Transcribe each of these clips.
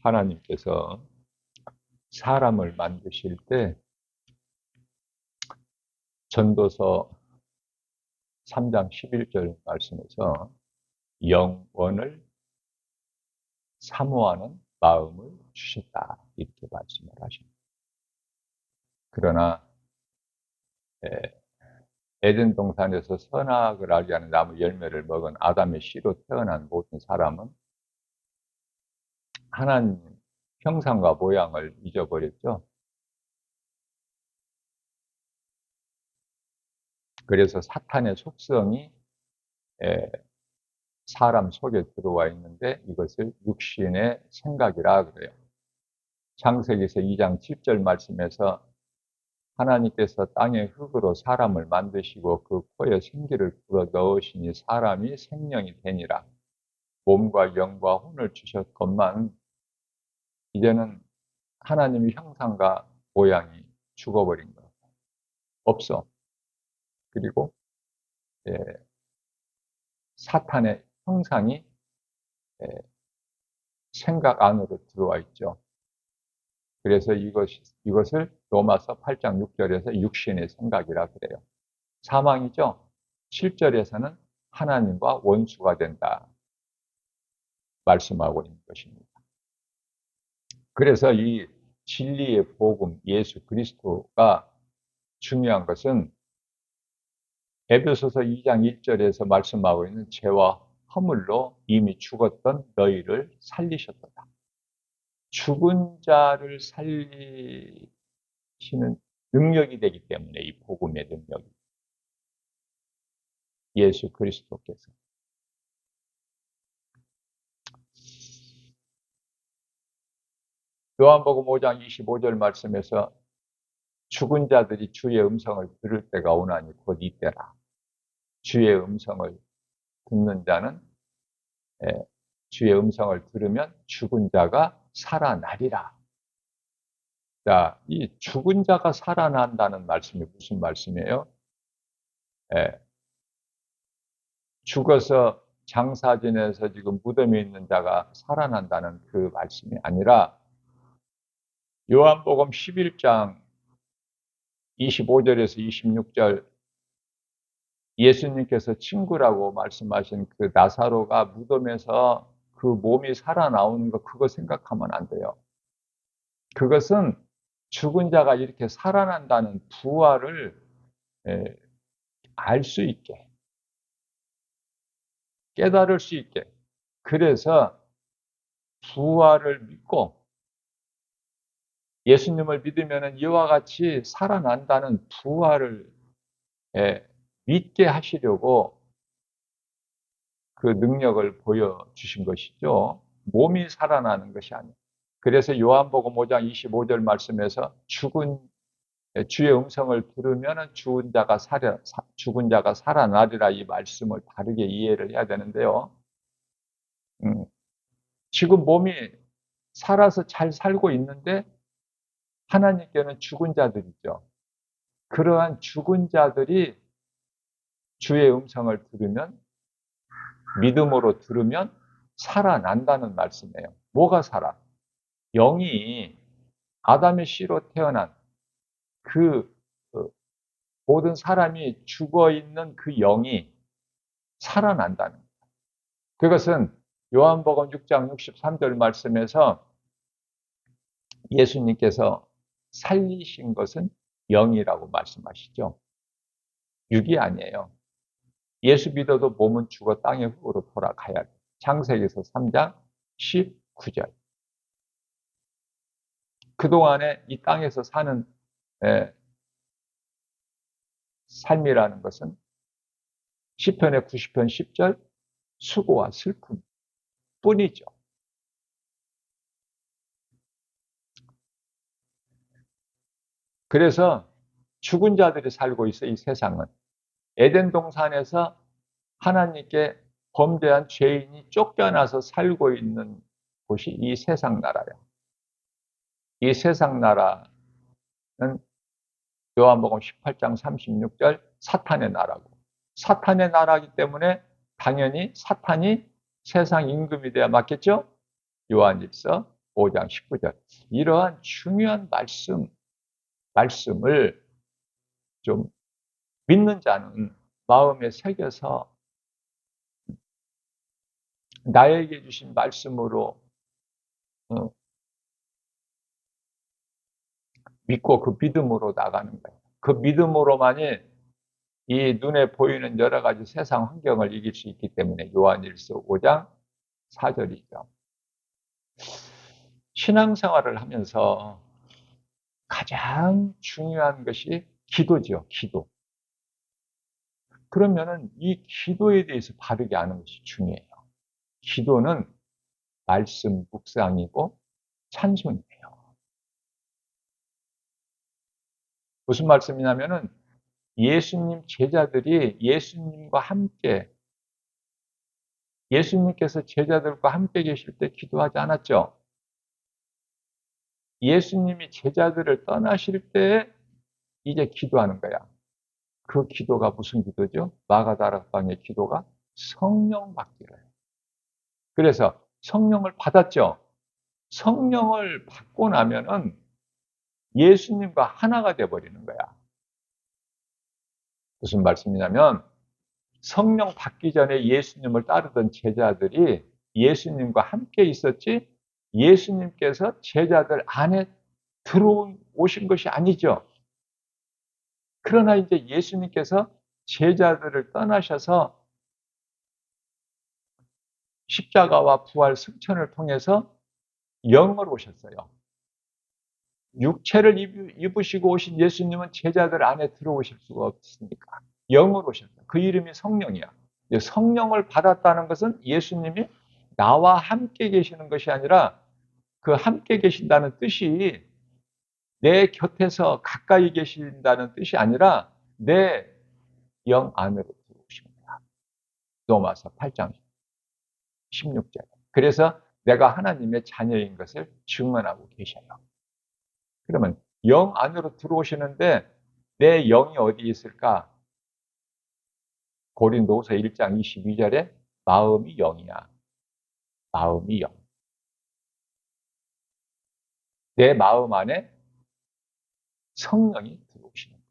하나님께서 사람을 만드실 때 전도서 3장 11절 말씀에서 영원을 사모하는 마음을 주셨다 이렇게 말씀을 하십니다. 그러나 에덴 동산에서 선악을 알게 하는 나무 열매를 먹은 아담의 씨로 태어난 모든 사람은 하나님 형상과 모양을 잊어버렸죠. 그래서 사탄의 속성이 사람 속에 들어와 있는데 이것을 육신의 생각이라 그래요. 창세기서 2장 7절 말씀에서 하나님께서 땅의 흙으로 사람을 만드시고 그 코에 생기를 불어 넣으시니 사람이 생명이 되니라. 몸과 영과 혼을 주셨건만 이제는 하나님의 형상과 모양이 죽어버린 거예요. 없어. 그리고 사탄의 형상이 생각 안으로 들어와 있죠. 그래서 이것을 로마서 8장 6절에서 육신의 생각이라 그래요. 사망이죠. 7절에서는 하나님과 원수가 된다 말씀하고 있는 것입니다. 그래서 이 진리의 복음 예수 그리스도가 중요한 것은 에베소서 2장 1절에서 말씀하고 있는 죄와 허물로 이미 죽었던 너희를 살리셨도다. 죽은 자를 살리시는 능력이 되기 때문에 이 복음의 능력이 예수 그리스도께서 요한복음 5장 25절 말씀에서 죽은 자들이 주의 음성을 들을 때가 오나니 곧 이때라. 주의 음성을 듣는 자는 주의 음성을 들으면 죽은 자가 살아나리라. 자, 이 죽은 자가 살아난다는 말씀이 무슨 말씀이에요? 죽어서 장사진에서 지금 무덤에 있는 자가 살아난다는 그 말씀이 아니라 요한복음 11장 25절에서 26절 예수님께서 친구라고 말씀하신 그 나사로가 무덤에서 그 몸이 살아나오는 거 그거 생각하면 안 돼요. 그것은 죽은 자가 이렇게 살아난다는 부활을 알 수 있게 깨달을 수 있게 그래서 부활을 믿고 예수님을 믿으면 이와 같이 살아난다는 부활을 믿게 하시려고 그 능력을 보여주신 것이죠. 몸이 살아나는 것이 아니에요. 그래서 요한복음 5장 25절 말씀에서 주의 음성을 들으면 죽은 자가 살아나리라 이 말씀을 다르게 이해를 해야 되는데요. 지금 몸이 살아서 잘 살고 있는데 하나님께는 죽은 자들이죠. 그러한 죽은 자들이 주의 음성을 들으면 믿음으로 들으면 살아난다는 말씀이에요. 뭐가 살아? 영이 아담의 씨로 태어난 그 모든 사람이 죽어있는 그 영이 살아난다는 거예요. 그것은 요한복음 6장 63절 말씀에서 예수님께서 살리신 것은 영이라고 말씀하시죠. 육이 아니에요. 예수 믿어도 몸은 죽어 땅의 흙으로 돌아가야 돼요. 창세기서 3장 19절. 그동안에 이 땅에서 사는 삶이라는 것은 시편의 90편 10절 수고와 슬픔 뿐이죠. 그래서 죽은 자들이 살고 있어 이 세상은. 에덴 동산에서 하나님께 범죄한 죄인이 쫓겨나서 살고 있는 곳이 이 세상 나라예요. 이 세상 나라는 요한복음 18장 36절 사탄의 나라고 사탄의 나라이기 때문에 당연히 사탄이 세상 임금이 돼야 맞겠죠? 요한일서 5장 19절. 이러한 중요한 말씀을 좀 믿는 자는 마음에 새겨서 나에게 주신 말씀으로 믿고 그 믿음으로 나가는 거예요. 그 믿음으로만이 이 눈에 보이는 여러 가지 세상 환경을 이길 수 있기 때문에 요한일서 5장 4절이죠. 신앙생활을 하면서 가장 중요한 것이 기도죠. 기도. 그러면은 이 기도에 대해서 바르게 아는 것이 중요해요. 기도는 말씀 묵상이고 찬송이에요. 무슨 말씀이냐면은 예수님 제자들이 예수님과 함께 예수님께서 제자들과 함께 계실 때 기도하지 않았죠? 예수님이 제자들을 떠나실 때 이제 기도하는 거야. 그 기도가 무슨 기도죠? 마가다락방의 기도가 성령 받기를. 그래서 성령을 받았죠. 성령을 받고 나면은 예수님과 하나가 돼 버리는 거야. 무슨 말씀이냐면 성령 받기 전에 예수님을 따르던 제자들이 예수님과 함께 있었지 예수님께서 제자들 안에 들어오신 것이 아니죠. 그러나 이제 예수님께서 제자들을 떠나셔서 십자가와 부활 승천을 통해서 영으로 오셨어요. 육체를 입으시고 오신 예수님은 제자들 안에 들어오실 수가 없으니까 영으로 오셨어요. 그 이름이 성령이야. 성령을 받았다는 것은 예수님이 나와 함께 계시는 것이 아니라 그 함께 계신다는 뜻이 내 곁에서 가까이 계신다는 뜻이 아니라 내 영 안으로 들어오십니다. 로마서 8장 16절. 그래서 내가 하나님의 자녀인 것을 증언하고 계셔요. 그러면 영 안으로 들어오시는데 내 영이 어디 있을까? 고린도후서 1장 22절에 마음이 영이야. 마음이 영. 내 마음 안에 성령이 들어오시는 거예요.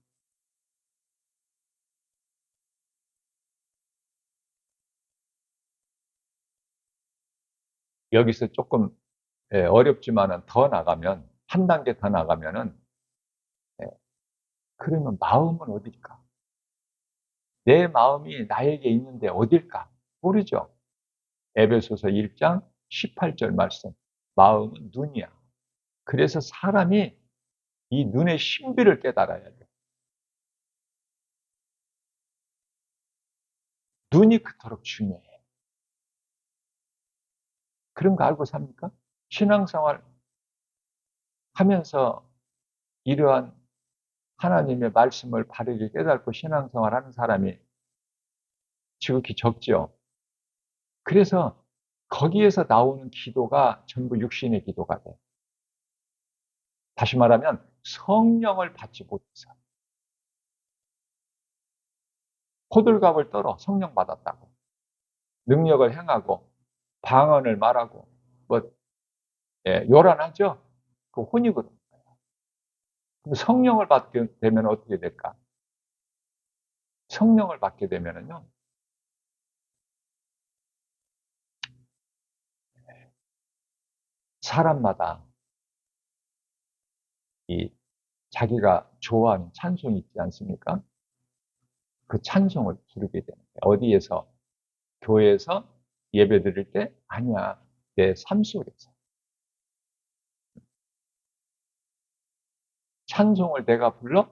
여기서 조금 어렵지만은 더 나가면 한 단계 더 나가면은 그러면 마음은 어딜까? 내 마음이 나에게 있는데 어딜까? 모르죠. 에베소서 1장 18절 말씀. 마음은 눈이야. 그래서 사람이 이 눈의 신비를 깨달아야 돼. 눈이 그토록 중요해. 그런 거 알고 삽니까? 신앙생활 하면서 이러한 하나님의 말씀을 바르게 깨닫고 신앙생활 하는 사람이 지극히 적죠. 그래서 거기에서 나오는 기도가 전부 육신의 기도가 돼. 다시 말하면 성령을 받지 못해서 호들갑을 떨어 성령 받았다고 능력을 행하고 방언을 말하고 뭐 요란하죠. 그 혼이 그런 거예요. 그럼 성령을 받게 되면 어떻게 될까? 성령을 받게 되면은요. 사람마다 이 자기가 좋아하는 찬송이 있지 않습니까? 그 찬송을 부르게 되는 거예요. 어디에서? 교회에서 예배 드릴 때? 아니야. 내 삶 속에서. 찬송을 내가 불러?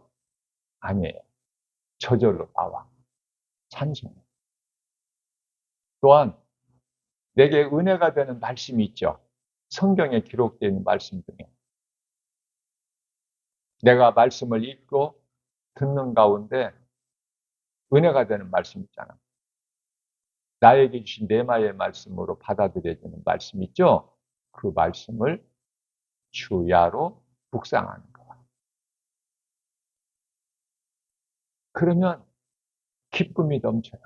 아니에요. 저절로 나와. 찬송. 또한 내게 은혜가 되는 말씀이 있죠. 성경에 기록되어 있는 말씀 중에. 내가 말씀을 읽고 듣는 가운데 은혜가 되는 말씀 있잖아. 나에게 주신 내마의 말씀으로 받아들여지는 말씀 있죠? 그 말씀을 주야로 묵상하는 거야. 그러면 기쁨이 넘쳐요.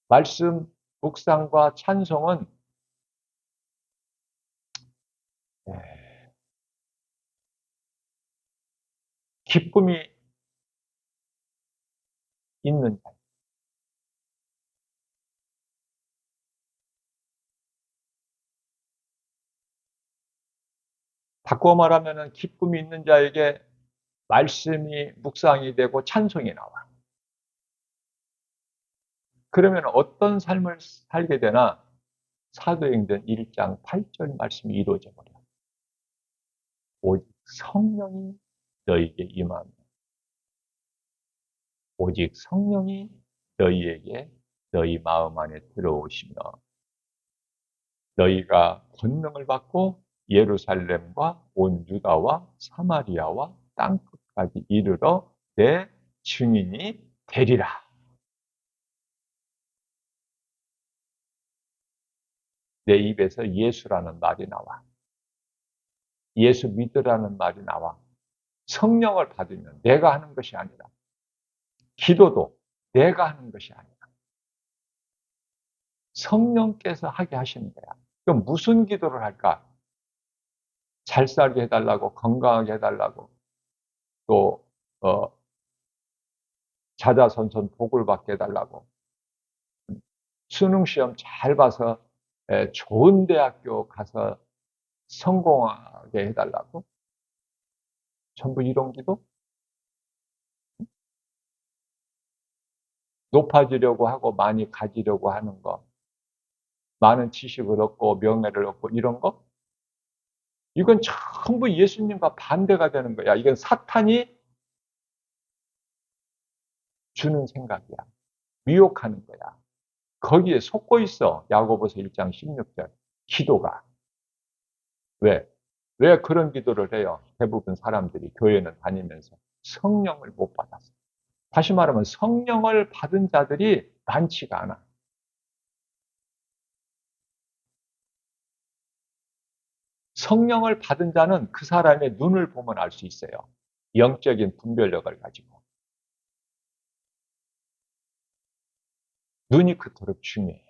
말씀 묵상과 찬송은 기쁨이 있는 자. 바꿔 말하면은 기쁨이 있는 자에게 말씀이 묵상이 되고 찬송이 나와. 그러면 어떤 삶을 살게 되나? 사도행전 1장 8절 말씀이 이루어져 버려. 오직 성령이 너희에게 임하며 오직 성령이 너희에게 너희 마음 안에 들어오시며 너희가 권능을 받고 예루살렘과 온 유다와 사마리아와 땅끝까지 이르러 내 증인이 되리라. 내 입에서 예수라는 말이 나와. 예수 믿으라는 말이 나와. 성령을 받으면 내가 하는 것이 아니라 기도도 내가 하는 것이 아니라 성령께서 하게 하시는 거야. 그럼 무슨 기도를 할까? 잘 살게 해달라고, 건강하게 해달라고, 또 자자손손 복을 받게 해달라고, 수능 시험 잘 봐서 좋은 대학교 가서 성공하게 해달라고? 전부 이런 기도? 높아지려고 하고 많이 가지려고 하는 거, 많은 지식을 얻고 명예를 얻고 이런 거? 이건 전부 예수님과 반대가 되는 거야. 이건 사탄이 주는 생각이야. 미혹하는 거야. 거기에 속고 있어. 야고보서 1장 16절. 기도가. 왜? 왜 그런 기도를 해요? 대부분 사람들이 교회는 다니면서 성령을 못 받았어. 다시 말하면 성령을 받은 자들이 많지가 않아. 성령을 받은 자는 그 사람의 눈을 보면 알 수 있어요. 영적인 분별력을 가지고. 눈이 그토록 중요해요.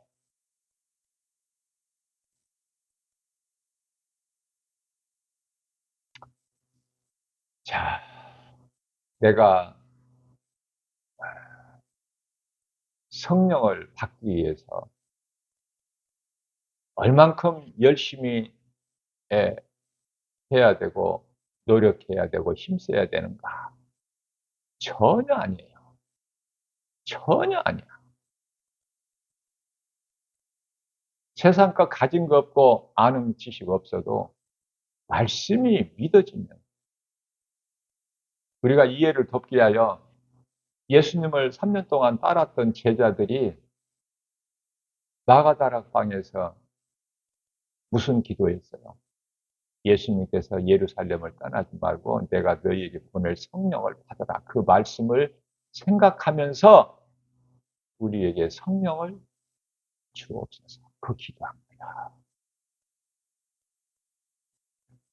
자, 내가 성령을 받기 위해서 얼만큼 열심히 해야 되고 노력해야 되고 힘써야 되는가? 전혀 아니에요. 전혀 아니야. 세상 것 가진 거 없고 아는 지식 없어도 말씀이 믿어지면 우리가 이해를 돕기 위하여 예수님을 3년 동안 따랐던 제자들이 마가다락방에서 무슨 기도했어요? 예수님께서 예루살렘을 떠나지 말고 내가 너희에게 보낼 성령을 받아라. 그 말씀을 생각하면서 우리에게 성령을 주옵소서. 그 기도합니다.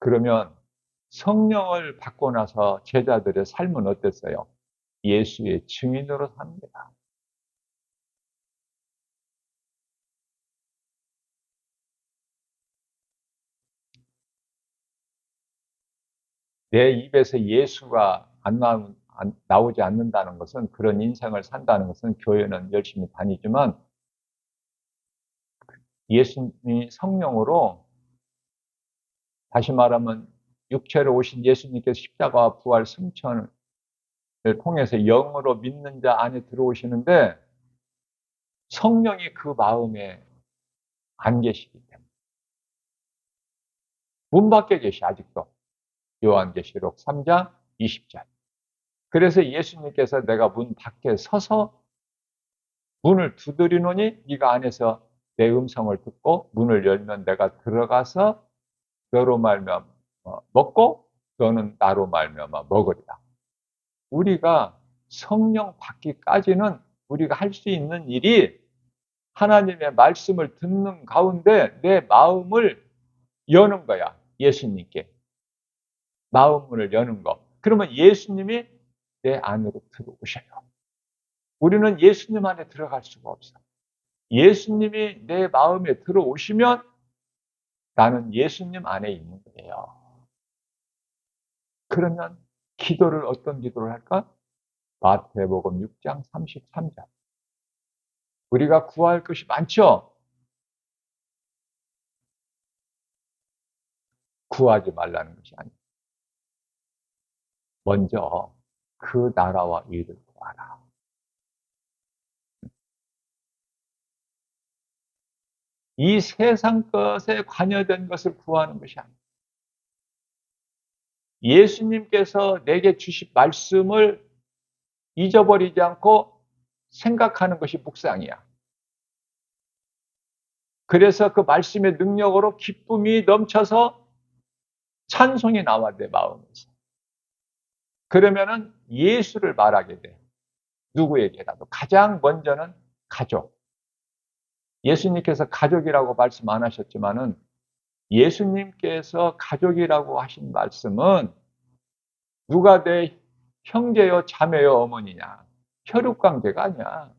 그러면 성령을 받고 나서 제자들의 삶은 어땠어요? 예수의 증인으로 삽니다. 내 입에서 예수가 나오지 않는다는 것은 그런 인생을 산다는 것은 교회는 열심히 다니지만 예수님이 성령으로 다시 말하면 육체로 오신 예수님께서 십자가와 부활 승천을 통해서 영으로 믿는 자 안에 들어오시는데 성령이 그 마음에 안 계시기 때문에 문 밖에 계시 아직도 요한계시록 3장 20절. 그래서 예수님께서 내가 문 밖에 서서 문을 두드리노니 네가 안에서 내 음성을 듣고 문을 열면 내가 들어가서 너로 말미암아 먹고 너는 나로 말미암아 먹으리라. 우리가 성령 받기까지는 우리가 할 수 있는 일이 하나님의 말씀을 듣는 가운데 내 마음을 여는 거야. 예수님께. 마음 문을 여는 거. 그러면 예수님이 내 안으로 들어오셔요. 우리는 예수님 안에 들어갈 수가 없어. 예수님이 내 마음에 들어오시면 나는 예수님 안에 있는 거예요. 그러면 기도를 어떤 기도를 할까? 마태복음 6장 33절. 우리가 구할 것이 많죠? 구하지 말라는 것이 아니에요. 먼저 그 나라와 의를 구하라. 이 세상 것에 관여된 것을 구하는 것이 아니에요. 예수님께서 내게 주신 말씀을 잊어버리지 않고 생각하는 것이 묵상이야. 그래서 그 말씀의 능력으로 기쁨이 넘쳐서 찬송이 나와 내 마음에서. 그러면은 예수를 말하게 돼. 누구에게라도. 가장 먼저는 가족. 예수님께서 가족이라고 말씀 안 하셨지만은 예수님께서 가족이라고 하신 말씀은 누가 내 형제요, 자매요, 어머니냐. 혈육관계가 아니야.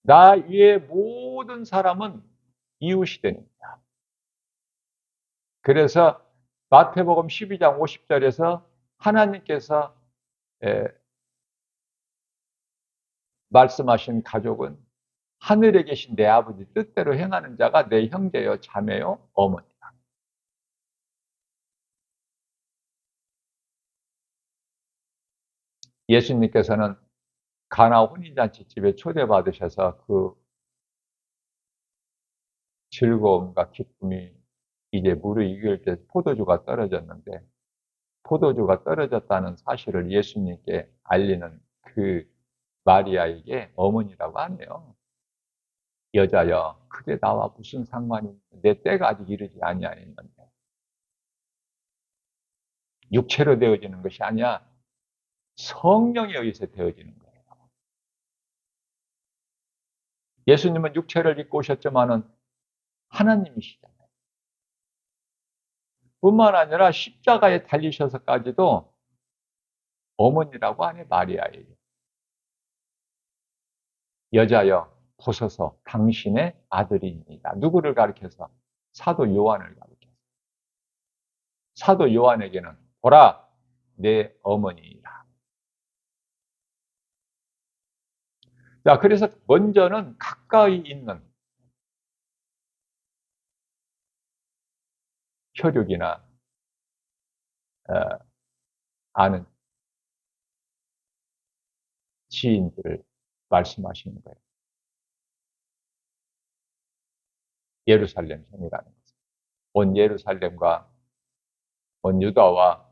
나 위에 모든 사람은 이웃이 되는 거야. 그래서 마태복음 12장 50절에서 하나님께서 말씀하신 가족은 하늘에 계신 내 아버지 뜻대로 행하는 자가 내 형제요, 자매요, 어머니다. 예수님께서는 가나 혼인잔치 집에 초대받으셔서 그 즐거움과 기쁨이 이제 무르익을 때 포도주가 떨어졌는데 포도주가 떨어졌다는 사실을 예수님께 알리는 그 마리아에게 어머니라고 하네요. 여자여, 그게 나와 무슨 상관이 내 때가 아직 이르지 아니하였는데 육체로 되어지는 것이 아니야 성령에 의해서 되어지는 거예요. 예수님은 육체를 입고 오셨지만은 하나님이시잖아요. 뿐만 아니라 십자가에 달리셔서까지도 어머니라고 하네 마리아에게. 여자여 보소서 당신의 아들입니다. 누구를 가리켜서? 사도 요한을 가리켜서. 사도 요한에게는 보라 내 어머니이라. 자, 그래서 먼저는 가까이 있는 혈육이나 아는 지인들을 말씀하시는 거예요. 예루살렘 성이라는 것은 온 예루살렘과 온 유다와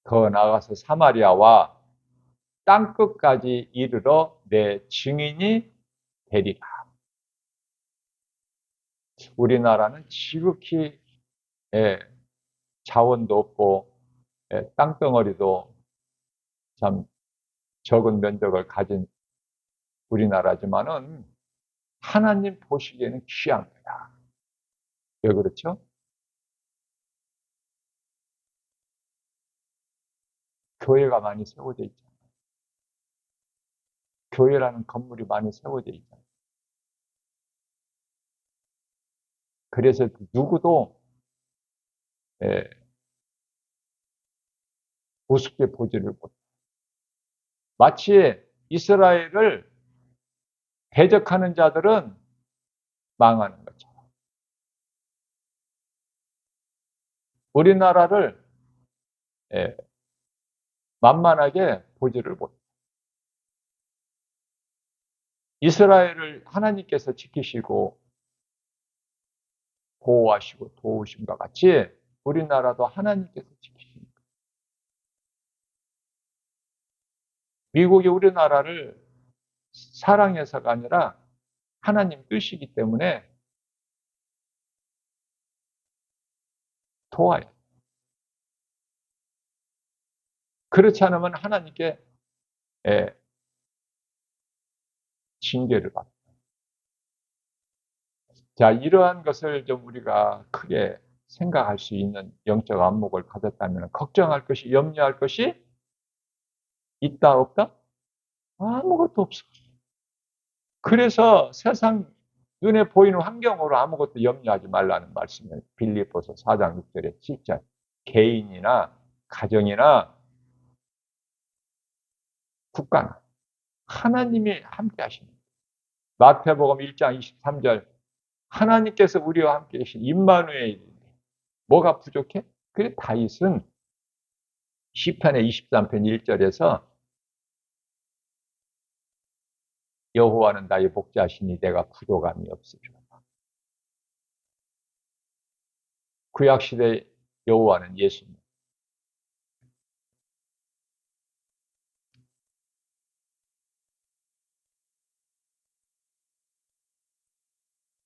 더 나아가서 사마리아와 땅끝까지 이르러 내 증인이 되리라. 우리나라는 지극히 자원도 없고 땅덩어리도 참 적은 면적을 가진 우리나라지만은 하나님 보시기에는 귀한 거야. 왜 그렇죠? 교회가 많이 세워져 있잖아요. 교회라는 건물이 많이 세워져 있잖아요. 그래서 누구도 우습게 보지를 못. 마치 이스라엘을 대적하는 자들은 망하는 것처럼 우리나라를 만만하게 보지를 못. 이스라엘을 하나님께서 지키시고 보호하시고 도우심과 같이 우리나라도 하나님께서 지키십니다. 미국이 우리나라를 사랑해서가 아니라 하나님 뜻이기 때문에 도와요. 그렇지 않으면 하나님께 징계를 받아요. 자, 이러한 것을 좀 우리가 크게 생각할 수 있는 영적 안목을 가졌다면 걱정할 것이, 염려할 것이 있다, 없다? 아무것도 없어. 그래서 세상 눈에 보이는 환경으로 아무것도 염려하지 말라는 말씀이에요. 빌립보서 4장 6절에 7절. 개인이나 가정이나 국가나 하나님이 함께 하십니다. 마태복음 1장 23절. 하나님께서 우리와 함께 계신 임마누엘인데 뭐가 부족해? 그래 다윗은 시편의 23편 1절에서 여호와는 나의 목자시니 내가 부족함이 없으리로다. 구약시대 여호와는 예수님.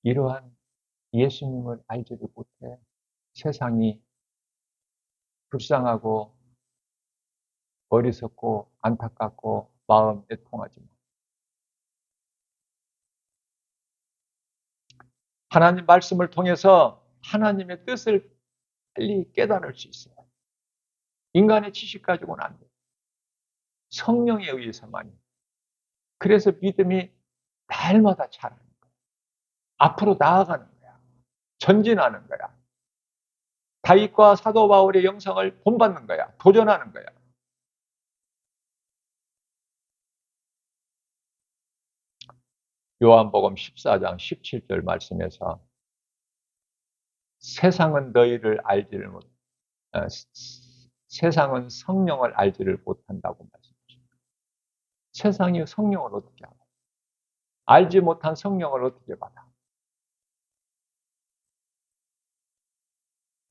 이러한 예수님을 알지를 못해 세상이 불쌍하고 어리석고 안타깝고 마음 애통하지만 하나님 말씀을 통해서 하나님의 뜻을 빨리 깨달을 수 있어요. 인간의 지식 가지고는 안 돼요. 성령에 의해서만이. 그래서 믿음이 날마다 자라는 거야. 앞으로 나아가는 거야. 전진하는 거야. 다윗과 사도 바울의 영성을 본받는 거야. 도전하는 거야. 요한복음 14장 17절 말씀에서 세상은 너희를 알지를 못, 세상은 성령을 알지를 못한다고 말씀하십니다. 세상이 성령을 어떻게 알아? 알지 못한 성령을 어떻게 받아?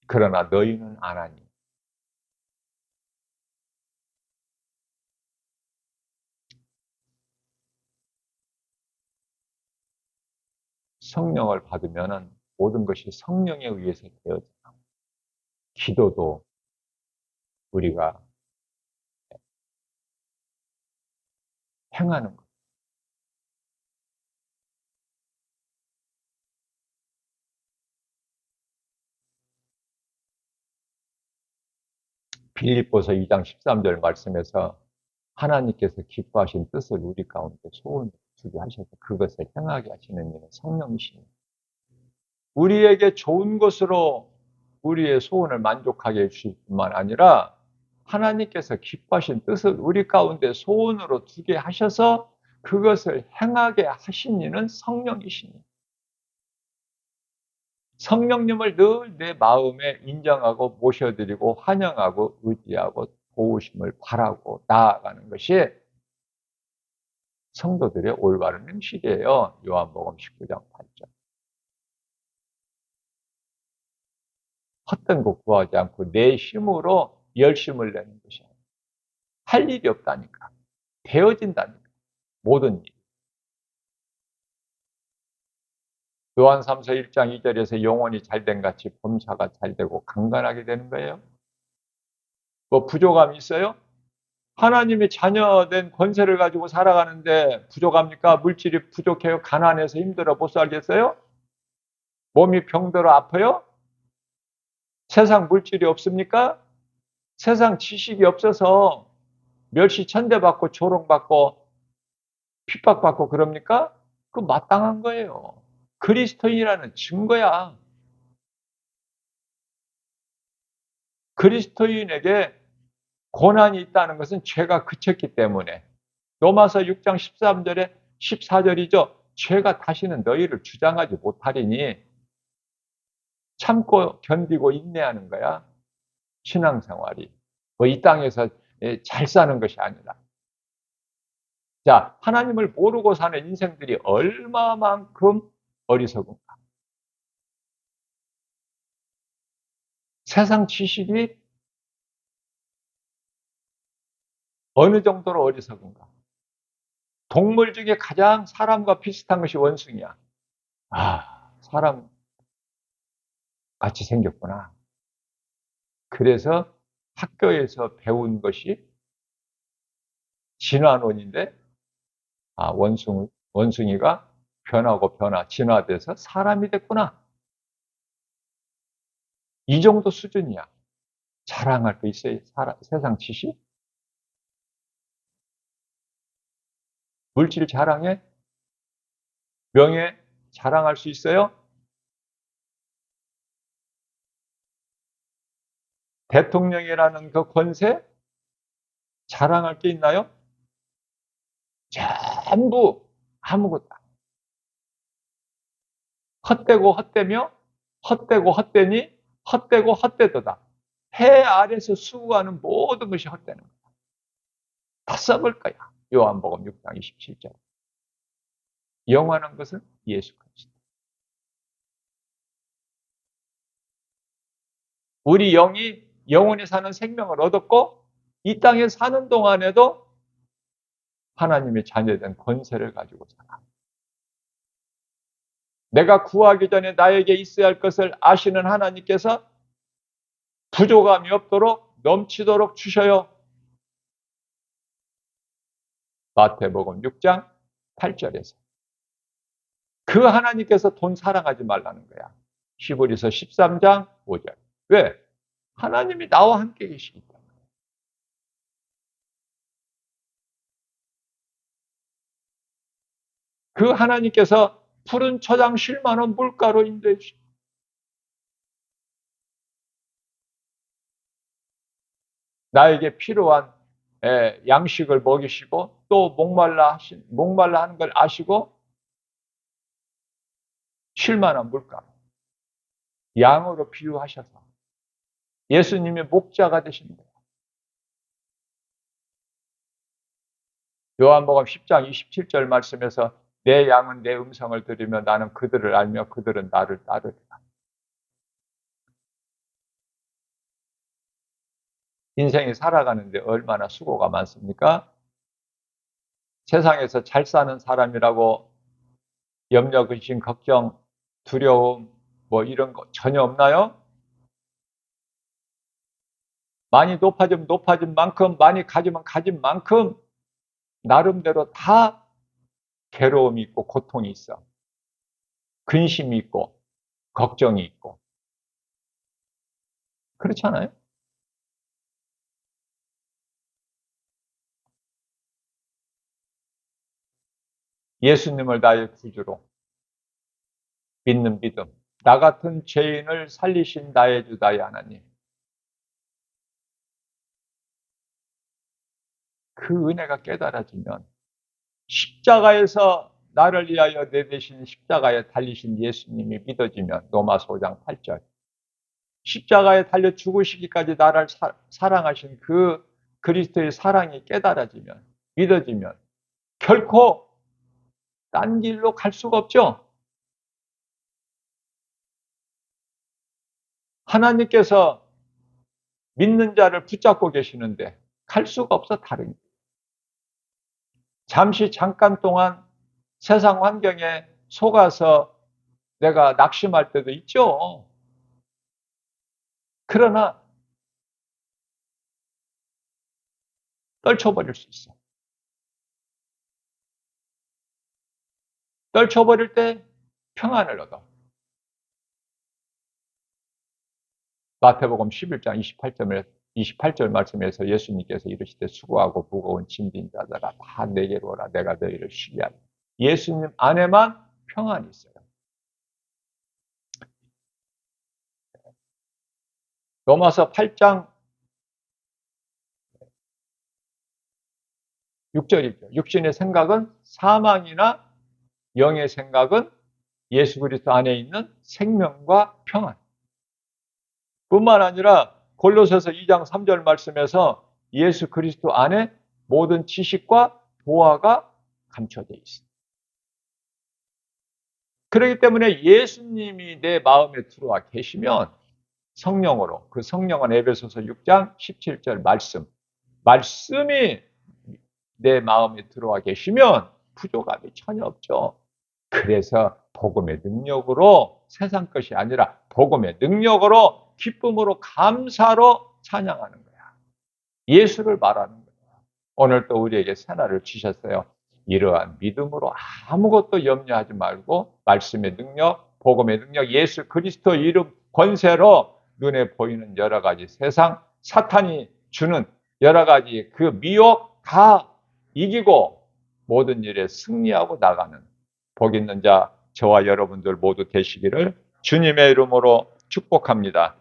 그러나 너희는 아나니. 성령을 받으면 모든 것이 성령에 의해서 되어져. 기도도 우리가 행하는 것. 빌립보서 2장 13절 말씀에서 하나님께서 기뻐하신 뜻을 우리 가운데 소원을 주게 하셔서 그것을 행하게 하시는 이는 성령이십니다. 우리에게 좋은 것으로 우리의 소원을 만족하게 해주실 뿐만 아니라 하나님께서 기뻐하신 뜻을 우리 가운데 소원으로 두게 하셔서 그것을 행하게 하신 이는 성령이십니다. 성령님을 늘 내 마음에 인정하고 모셔드리고 환영하고 의지하고 도우심을 바라고 나아가는 것이 성도들의 올바른 행실이에요. 요한복음 19장 8절. 헛된 것 구하지 않고 내 힘으로 열심을 내는 것이야. 할 일이 없다니까. 되어진다니까. 모든 일. 요한 3서 1장 2절에서 영혼이 잘된 같이 범사가 잘되고 강건하게 되는 거예요. 뭐 부족함이 있어요? 하나님의 자녀된 권세를 가지고 살아가는데 부족합니까? 물질이 부족해요? 가난해서 힘들어 못 살겠어요? 몸이 병들어 아파요? 세상 물질이 없습니까? 세상 지식이 없어서 멸시 천대받고 조롱받고 핍박받고 그럽니까? 그 마땅한 거예요. 그리스도인이라는 증거야. 그리스도인에게 고난이 있다는 것은 죄가 그쳤기 때문에. 로마서 6장 13절에 14절이죠. 죄가 다시는 너희를 주장하지 못하리니 참고 견디고 인내하는 거야. 신앙생활이. 뭐 이 땅에서 잘 사는 것이 아니라. 자, 하나님을 모르고 사는 인생들이 얼마만큼 어리석은가. 세상 지식이 어느 정도로 어리석은가. 동물 중에 가장 사람과 비슷한 것이 원숭이야. 아, 사람 같이 생겼구나. 그래서 학교에서 배운 것이 진화론인데, 아, 원숭이가 변하고 진화돼서 사람이 됐구나. 이 정도 수준이야. 자랑할 거 있어요? 세상 지식? 물질 자랑해? 명예? 자랑할 수 있어요? 대통령이라는 그 권세 자랑할 게 있나요? 전부 아무것도 헛되고 헛되며 헛되고 헛되니 헛되고 헛되도다. 해 아래서 수고하는 모든 것이 헛되는 거야. 다 썩을 거야. 요한복음 6장 27절. 영원한 것은 예수 그리스도. 우리 영이 영원히 사는 생명을 얻었고 이 땅에 사는 동안에도 하나님의 자녀된 권세를 가지고 살아. 내가 구하기 전에 나에게 있어야 할 것을 아시는 하나님께서 부족함이 없도록 넘치도록 주셔요. 마태복음 6장 8절에서. 그 하나님께서 돈 사랑하지 말라는 거야. 히브리서 13장 5절. 왜? 하나님이 나와 함께 계시기 때문에. 그 하나님께서 푸른 초장 쉴만한 물가로 인도해 주십니다. 나에게 필요한 양식을 먹이시고 또 목말라 하는 걸 아시고 쉴만한 물가. 양으로 비유하셔서 예수님의 목자가 되신 거예요. 요한복음 10장 27절 말씀에서 내 양은 내 음성을 들으며 나는 그들을 알며 그들은 나를 따르리라. 인생이 살아가는데 얼마나 수고가 많습니까? 세상에서 잘 사는 사람이라고 염려, 근심, 걱정, 두려움 뭐 이런 거 전혀 없나요? 많이 높아지면 높아진 만큼, 많이 가지면 가진 만큼 나름대로 다 괴로움이 있고 고통이 있어. 근심이 있고 걱정이 있고. 그렇지 않아요? 예수님을 나의 구주로 믿는 믿음. 나 같은 죄인을 살리신 나의 주 나의 하나님. 그 은혜가 깨달아지면 십자가에서 나를 위하여 내 대신 십자가에 달리신 예수님이 믿어지면 로마서 5장 8절. 십자가에 달려 죽으시기까지 나를 사랑하신 그 그리스도의 사랑이 깨달아지면 믿어지면 결코 딴 길로 갈 수가 없죠. 하나님께서 믿는 자를 붙잡고 계시는데 갈 수가 없어 다른 길. 잠깐 동안 세상 환경에 속아서 내가 낙심할 때도 있죠. 그러나 떨쳐버릴 수 있어. 떨쳐버릴 때 평안을 얻어. 마태복음 11장 28절 말씀에서 예수님께서 이르시되 수고하고 무거운 짐진 자들아 다 내게로 오라 내가 너희를 쉬게 하리라. 예수님 안에만 평안이 있어요. 로마서 8장 6절이죠. 육신의 생각은 사망이나 영의 생각은 예수 그리스도 안에 있는 생명과 평안. 뿐만 아니라 골로새서 2장 3절 말씀에서 예수 그리스도 안에 모든 지식과 보화가 감춰져 있습니다. 그렇기 때문에 예수님이 내 마음에 들어와 계시면 성령으로 그 성령은 에베소서 6장 17절 말씀이 내 마음에 들어와 계시면 부족함이 전혀 없죠. 그래서 복음의 능력으로 세상 것이 아니라 복음의 능력으로 기쁨으로 감사로 찬양하는 거야. 예수를 말하는 거야. 오늘 또 우리에게 새날을 주셨어요. 이러한 믿음으로 아무것도 염려하지 말고 말씀의 능력, 복음의 능력, 예수 그리스도 이름 권세로 눈에 보이는 여러 가지 세상 사탄이 주는 여러 가지 그 미혹 다 이기고 모든 일에 승리하고 나가는 복 있는 자 저와 여러분들 모두 되시기를 주님의 이름으로 축복합니다.